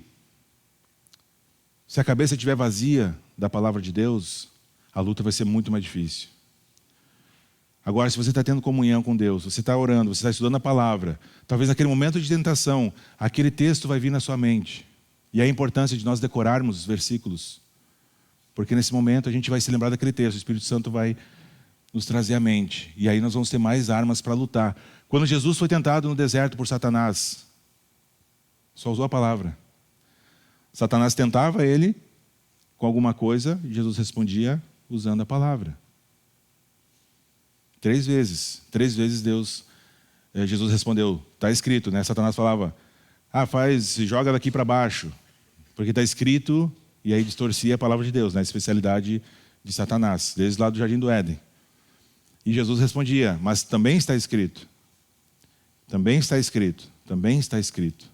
S4: se a cabeça estiver vazia da palavra de Deus, a luta vai ser muito mais difícil. Agora, se você está tendo comunhão com Deus, você está orando, você está estudando a palavra, talvez naquele momento de tentação, aquele texto vai vir na sua mente. E a importância de nós decorarmos os versículos. Porque nesse momento a gente vai se lembrar daquele texto, o Espírito Santo vai nos trazer à mente. E aí nós vamos ter mais armas para lutar. Quando Jesus foi tentado no deserto por Satanás, só usou a palavra. Satanás tentava ele com alguma coisa e Jesus respondia usando a palavra. 3 vezes Jesus respondeu, está escrito, né? Satanás falava, joga daqui para baixo, porque está escrito, e aí distorcia a palavra de Deus, né? A especialidade de Satanás, desde lá do Jardim do Éden. E Jesus respondia, mas também está escrito, também está escrito, também está escrito.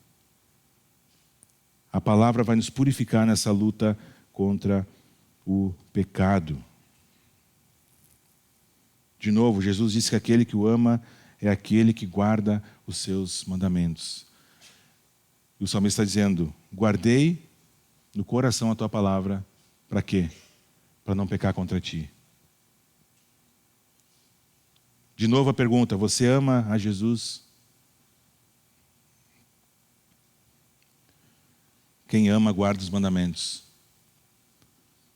S4: A palavra vai nos purificar nessa luta contra o pecado. De novo, Jesus disse que aquele que o ama é aquele que guarda os seus mandamentos. E o salmista está dizendo, guardei no coração a tua palavra, para quê? Para não pecar contra ti. De novo a pergunta, você ama a Jesus? Quem ama guarda os mandamentos.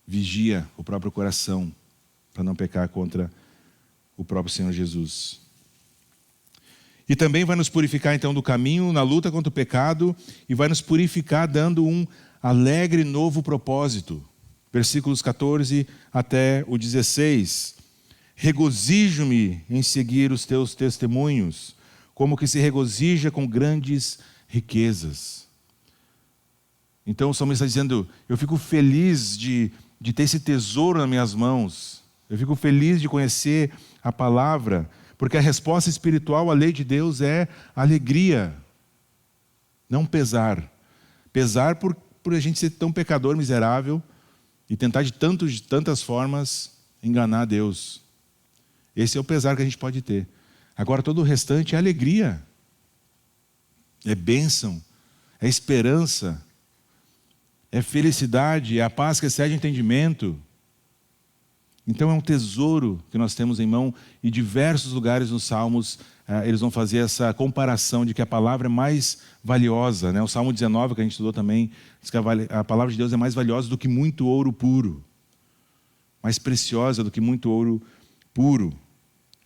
S4: Vigia o próprio coração, para não pecar contra o próprio Senhor Jesus. E também vai nos purificar então do caminho, na luta contra o pecado, e vai nos purificar dando um alegre novo propósito. Versículos 14 até o 16. Regozijo-me em seguir os teus testemunhos, como que se regozija com grandes riquezas. Então o salmista está dizendo, eu fico feliz de ter esse tesouro nas minhas mãos. Eu fico feliz de conhecer a palavra, porque a resposta espiritual à lei de Deus é alegria, não pesar. Pesar por a gente ser tão pecador, miserável, e tentar de tantas formas enganar Deus. Esse é o pesar que a gente pode ter. Agora todo o restante é alegria, é bênção, é esperança, é felicidade, é a paz que excede entendimento. Então é um tesouro que nós temos em mão, e diversos lugares nos Salmos eles vão fazer essa comparação de que a palavra é mais valiosa, né? O Salmo 19, que a gente estudou também, diz que a palavra de Deus é mais valiosa do que muito ouro puro, mais preciosa do que muito ouro puro.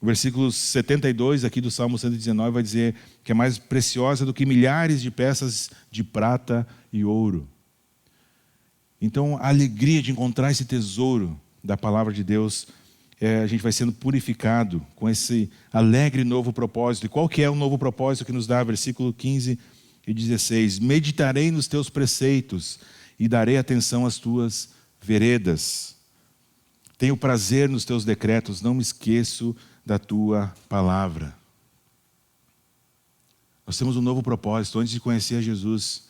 S4: O versículo 72 aqui do Salmo 119 vai dizer que é mais preciosa do que milhares de peças de prata e ouro. Então a alegria de encontrar esse tesouro da palavra de Deus, a gente vai sendo purificado com esse alegre novo propósito. E qual que é o novo propósito que nos dá? Versículo 15 e 16. Meditarei nos teus preceitos e darei atenção às tuas veredas. Tenho prazer nos teus decretos, não me esqueço da tua palavra. Nós temos um novo propósito. Antes de conhecer a Jesus,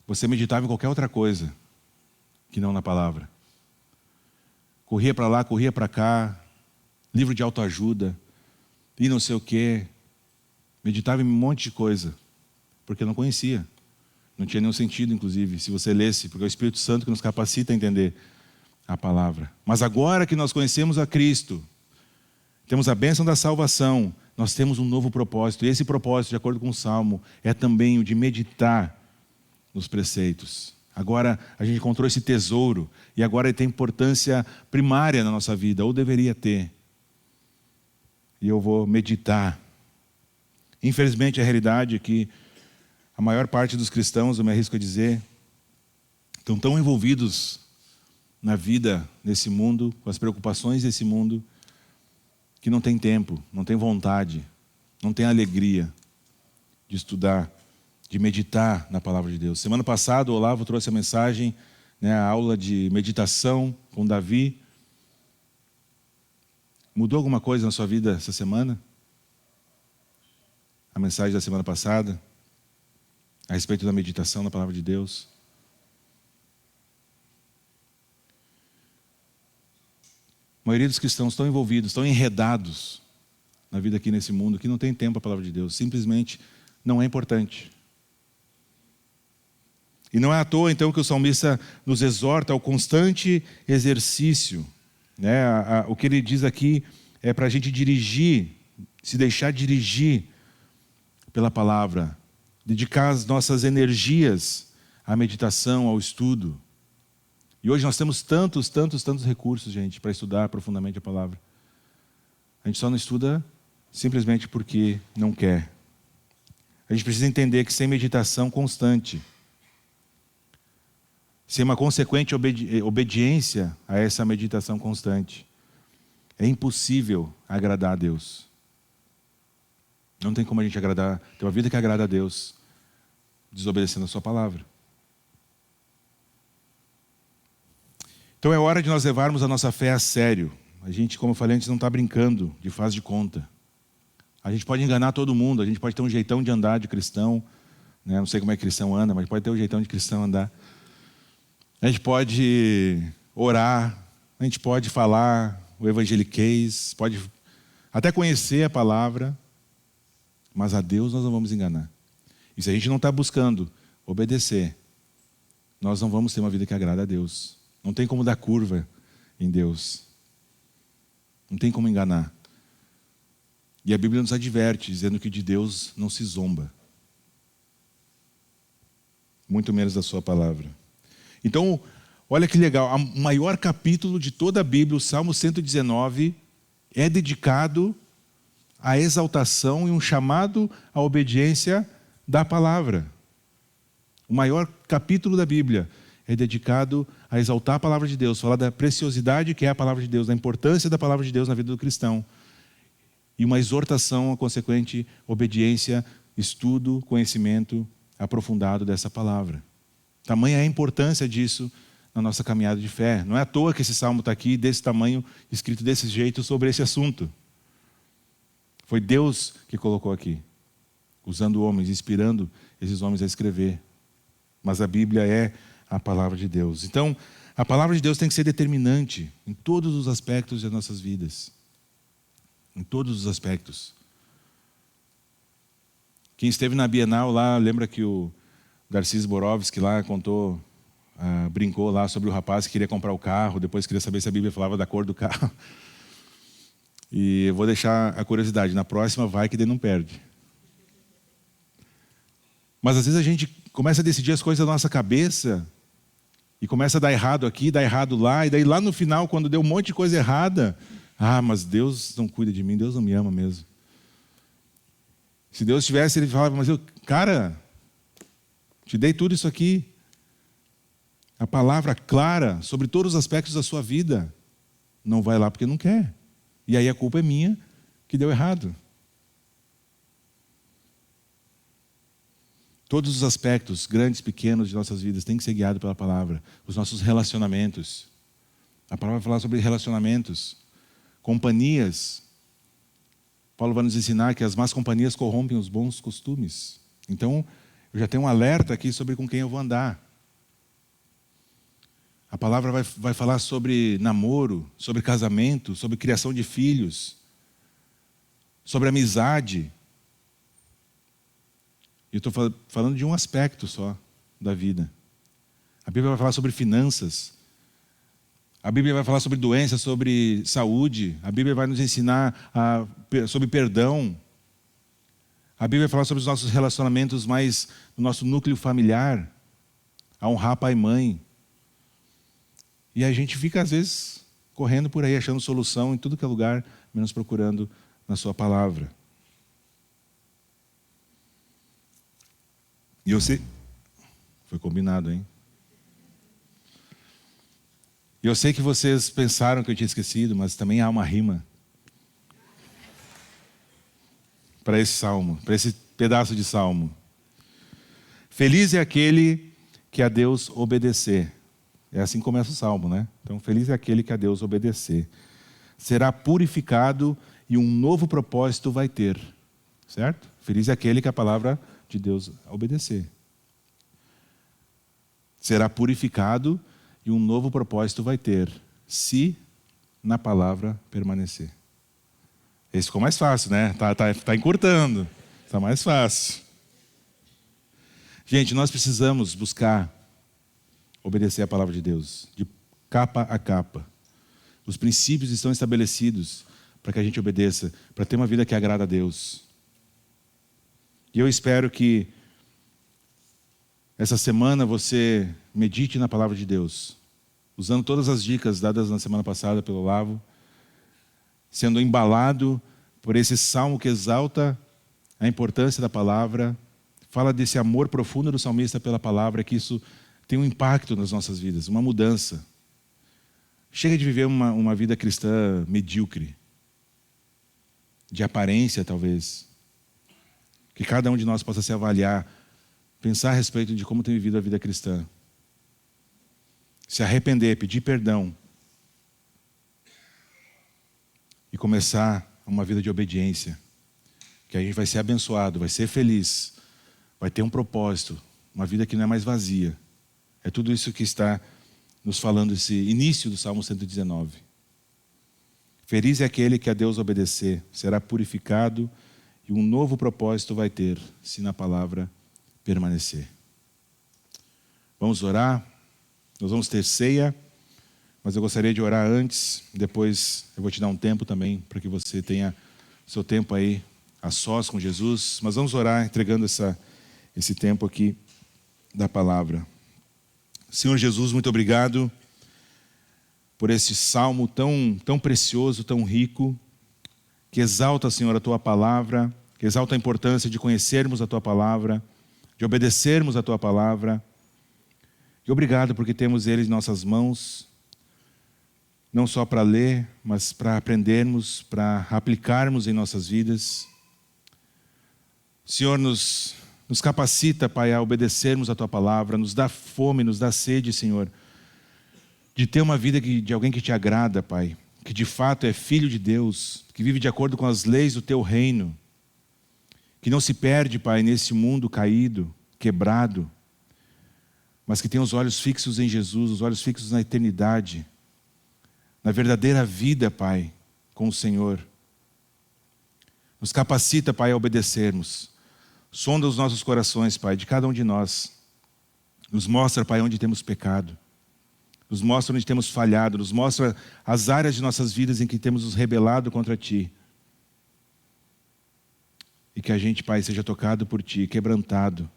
S4: você meditava em qualquer outra coisa que não na palavra. Corria para lá, corria para cá, livro de autoajuda, e não sei o quê. Meditava em um monte de coisa, porque não conhecia. Não tinha nenhum sentido, inclusive, se você lesse, porque é o Espírito Santo que nos capacita a entender a palavra. Mas agora que nós conhecemos a Cristo, temos a bênção da salvação, nós temos um novo propósito. E esse propósito, de acordo com o Salmo, é também o de meditar nos preceitos. Agora a gente encontrou esse tesouro, e agora ele tem importância primária na nossa vida, ou deveria ter. E eu vou meditar. Infelizmente a realidade é que a maior parte dos cristãos, eu me arrisco a dizer, estão tão envolvidos na vida desse mundo, com as preocupações desse mundo, que não tem tempo, não tem vontade, não tem alegria de estudar, de meditar na palavra de Deus. Semana passada o Olavo trouxe a mensagem, a aula de meditação com Davi. Mudou alguma coisa na sua vida essa semana? A mensagem da semana passada, a respeito da meditação na palavra de Deus. A maioria dos cristãos estão envolvidos, estão enredados na vida aqui nesse mundo, que não tem tempo para a palavra de Deus, simplesmente não é importante. E não é à toa, então, que o salmista nos exorta ao constante exercício. O que ele diz aqui é para a gente dirigir, se deixar dirigir pela palavra, dedicar as nossas energias à meditação, ao estudo. E hoje nós temos tantos recursos, gente, para estudar profundamente a palavra. A gente só não estuda simplesmente porque não quer. A gente precisa entender que sem meditação constante, sem uma consequente obediência a essa meditação constante, é impossível agradar a Deus. Não tem como a gente ter uma vida que agrada a Deus desobedecendo a sua palavra. Então é hora de nós levarmos a nossa fé a sério. A gente, como eu falei antes, não está brincando de faz de conta. A gente pode enganar todo mundo, a gente pode ter um jeitão de andar de cristão, não sei como é que cristão anda, mas pode ter um jeitão de cristão andar. A gente pode orar, a gente pode falar o evangeliquez, pode até conhecer a palavra, mas a Deus nós não vamos enganar. E se a gente não está buscando obedecer, nós não vamos ter uma vida que agrada a Deus. Não tem como dar curva em Deus. Não tem como enganar. E a Bíblia nos adverte, dizendo que de Deus não se zomba. Muito menos da sua palavra. Então, olha que legal, o maior capítulo de toda a Bíblia, o Salmo 119, é dedicado à exaltação e um chamado à obediência da palavra. O maior capítulo da Bíblia é dedicado a exaltar a palavra de Deus, falar da preciosidade que é a palavra de Deus, da importância da palavra de Deus na vida do cristão. E uma exortação à consequente obediência, estudo, conhecimento aprofundado dessa palavra. Tamanha é a importância disso na nossa caminhada de fé. Não é à toa que esse salmo está aqui, desse tamanho, escrito desse jeito, sobre esse assunto. Foi Deus que colocou aqui, usando homens, inspirando esses homens a escrever. Mas a Bíblia é a palavra de Deus. Então, a palavra de Deus tem que ser determinante em todos os aspectos das nossas vidas. Em todos os aspectos. Quem esteve na Bienal lá, lembra que o Darcy Zborowski lá contou, brincou lá sobre o rapaz que queria comprar o carro, depois queria saber se a Bíblia falava da cor do carro. E eu vou deixar a curiosidade, na próxima vai que ele não perde. Mas às vezes a gente começa a decidir as coisas da nossa cabeça e começa a dar errado aqui, dar errado lá, e daí lá no final, quando deu um monte de coisa errada, mas Deus não cuida de mim, Deus não me ama mesmo. Se Deus tivesse, ele falava, mas cara, te dei tudo isso aqui. A palavra clara sobre todos os aspectos da sua vida. Não vai lá porque não quer. E aí a culpa é minha que deu errado. Todos os aspectos, grandes, pequenos, de nossas vidas, têm que ser guiados pela palavra. Os nossos relacionamentos. A palavra vai falar sobre relacionamentos. Companhias. Paulo vai nos ensinar que as más companhias corrompem os bons costumes. Então, eu já tenho um alerta aqui sobre com quem eu vou andar. A palavra vai falar sobre namoro, sobre casamento, sobre criação de filhos, sobre amizade. E eu estou falando de um aspecto só da vida. A Bíblia vai falar sobre finanças. A Bíblia vai falar sobre doença, sobre saúde. A Bíblia vai nos ensinar sobre perdão. A Bíblia vai falar sobre os nossos relacionamentos mais no nosso núcleo familiar. A honrar pai e mãe. E a gente fica, às vezes, correndo por aí, achando solução em tudo que é lugar, menos procurando na sua palavra. E eu sei... Foi combinado, hein? E eu sei que vocês pensaram que eu tinha esquecido, mas também há uma rima para esse salmo, para esse pedaço de salmo. Feliz é aquele que a Deus obedecer. É assim que começa o salmo, né? Então, feliz é aquele que a Deus obedecer. Será purificado e um novo propósito vai ter. Certo? Feliz é aquele que a palavra de Deus obedecer. Será purificado e um novo propósito vai ter, se na palavra permanecer. Esse ficou mais fácil, né? Tá encurtando. Está mais fácil. Gente, nós precisamos buscar obedecer a palavra de Deus, de capa a capa. Os princípios estão estabelecidos para que a gente obedeça, para ter uma vida que agrada a Deus. E eu espero que essa semana você medite na palavra de Deus, usando todas as dicas dadas na semana passada pelo Olavo, sendo embalado por esse salmo que exalta a importância da palavra, fala desse amor profundo do salmista pela palavra, que isso tem um impacto nas nossas vidas, uma mudança. Chega de viver uma vida cristã medíocre, de aparência talvez. Que cada um de nós possa se avaliar, pensar a respeito de como tem vivido a vida cristã. Se arrepender, pedir perdão. E começar uma vida de obediência. Que a gente vai ser abençoado, vai ser feliz, vai ter um propósito, uma vida que não é mais vazia. É tudo isso que está nos falando esse início do Salmo 119. Feliz é aquele que a Deus obedecer, será purificado e um novo propósito vai ter, se na palavra permanecer. Vamos orar, nós vamos ter ceia, mas eu gostaria de orar antes, depois eu vou te dar um tempo também, para que você tenha seu tempo aí a sós com Jesus, mas vamos orar entregando esse tempo aqui da palavra. Senhor Jesus, muito obrigado por esse salmo tão precioso, tão rico, que exalta, Senhor, a Tua palavra, que exalta a importância de conhecermos a Tua palavra, de obedecermos a Tua palavra, E obrigado porque temos eles em nossas mãos, não só para ler, mas para aprendermos, para aplicarmos em nossas vidas. O Senhor nos capacita, Pai, a obedecermos a Tua palavra, nos dá fome, nos dá sede, Senhor, de ter uma vida de alguém que Te agrada, Pai, que de fato é filho de Deus, que vive de acordo com as leis do Teu reino, que não se perde, Pai, nesse mundo caído, quebrado, mas que tem os olhos fixos em Jesus, os olhos fixos na eternidade, na verdadeira vida, Pai, com o Senhor. Nos capacita, Pai, a obedecermos. Sonda os nossos corações, Pai, de cada um de nós. Nos mostra, Pai, onde temos pecado. Nos mostra onde temos falhado. Nos mostra as áreas de nossas vidas em que temos nos rebelado contra Ti. E que a gente, Pai, seja tocado por Ti, quebrantado.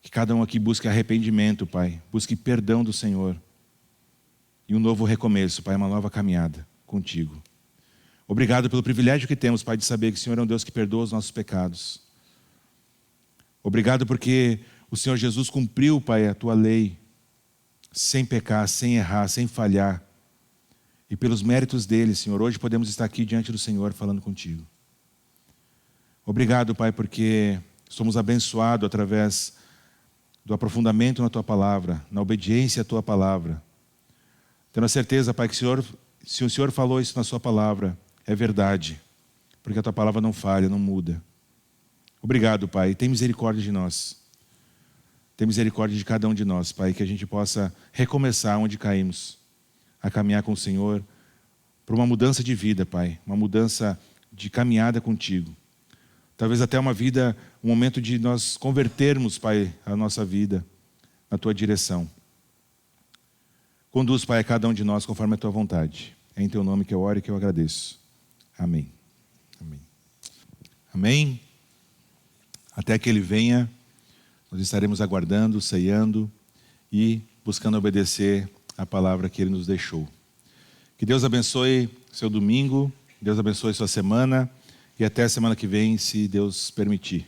S4: Que cada um aqui busque arrependimento, Pai. Busque perdão do Senhor. E um novo recomeço, Pai, uma nova caminhada contigo. Obrigado pelo privilégio que temos, Pai, de saber que o Senhor é um Deus que perdoa os nossos pecados. Obrigado porque o Senhor Jesus cumpriu, Pai, a Tua lei, sem pecar, sem errar, sem falhar. E pelos méritos dele, Senhor, hoje podemos estar aqui diante do Senhor falando contigo. Obrigado, Pai, porque somos abençoados através do aprofundamento na Tua palavra, na obediência à Tua palavra. Tendo a certeza, Pai, que se o Senhor falou isso na Sua palavra, é verdade, porque a Tua palavra não falha, não muda. Obrigado, Pai, tem misericórdia de nós. Tem misericórdia de cada um de nós, Pai, que a gente possa recomeçar onde caímos, a caminhar com o Senhor, para uma mudança de vida, Pai, uma mudança de caminhada contigo. Talvez até um momento de nós convertermos, Pai, a nossa vida na Tua direção. Conduz, Pai, a cada um de nós conforme a Tua vontade. É em Teu nome que eu oro e que eu agradeço. Amém. Amém. Amém. Até que Ele venha, nós estaremos aguardando, ceiando e buscando obedecer a palavra que Ele nos deixou. Que Deus abençoe seu domingo, Deus abençoe sua semana e até a semana que vem, se Deus permitir.